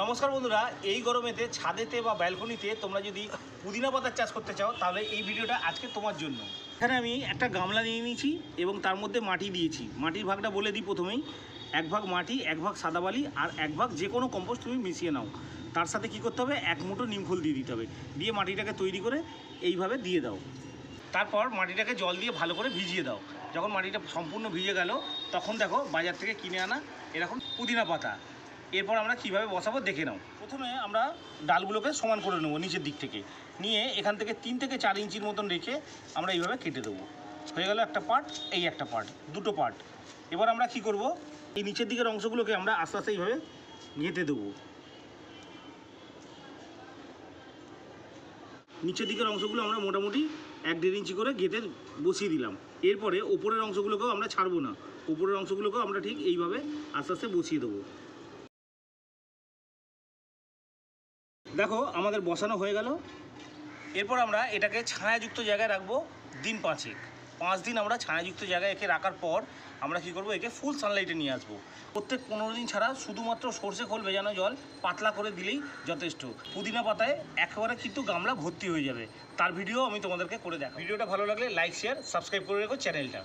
নমস্কার বন্ধুরা, এই গরমেতে ছাদেতে বা ব্যালকনিতে তোমরা যদি পুদিনা পাতার চাষ করতে চাও তাহলে এই ভিডিওটা আজকে তোমার জন্য। এখানে আমি একটা গামলা নিয়ে নিয়েছি এবং তার মধ্যে মাটি দিয়েছি। মাটির ভাগটা বলে দিই প্রথমেই, 1 ভাগ মাটি, 1 ভাগ সাদা বালি আর 1 ভাগ যে কোনো কম্পোস্ট তুমি মিশিয়ে নাও। তার সাথে কি করতে হবে, 1 মুঠো নিমখোল দিয়ে দিতে হবে। দিয়ে মাটিটাকে তৈরি করে এইভাবে দিয়ে দাও। তারপর মাটিটাকে জল দিয়ে ভালো করে ভিজিয়ে দাও। যখন মাটিটা সম্পূর্ণ ভিজে গেল তখন দেখো বাজার থেকে কিনে আনা এরকম পুদিনা পাতা। এরপর আমরা কীভাবে বসাবো দেখে নাও। প্রথমে আমরা ডালগুলোকে সমান করে নেবো নিচের দিক থেকে, নিয়ে এখান থেকে 3 থেকে 4 ইঞ্চির মতন রেখে আমরা এইভাবে কেটে দেবো। হয়ে গেল একটা পার্ট, এই একটা পার্ট, দুটো পার্ট। এবার আমরা কি করব, এই নিচের দিকের অংশগুলোকে আমরা আস্তে আস্তে এইভাবে গেঁথে দেবো। নিচের দিকের অংশগুলো আমরা মোটামুটি 1-1.5 ইঞ্চি করে গেঁথে বসিয়ে দিলাম। এরপরে ওপরের অংশগুলোকেও আমরা ছাড়বো না, ওপরের অংশগুলোকেও আমরা ঠিক এইভাবে আস্তে আস্তে বসিয়ে দেবো। দেখো আমাদের বসানো হয়ে গেল। এরপর আমরা এটাকে ছায়াযুক্ত জায়গায় রাখবো দিন 5 দিন আমরা ছায়াযুক্ত জায়গায় একে রাখার পর আমরা কি করব, একে ফুল সানলাইটে নিয়ে আসবো। প্রত্যেক 15 দিন ছাড়া শুধুমাত্র সর্ষে খোল ভেজানো জল পাতলা করে দিলেই যথেষ্ট। পুদিনা পাতায় একেবারে কিন্তু গামলা ভর্তি হয়ে যাবে। তার ভিডিও আমি তোমাদেরকে করে দেখাবো। ভিডিওটা ভালো লাগলে লাইক, শেয়ার, সাবস্ক্রাইব করে রেখো চ্যানেলটা।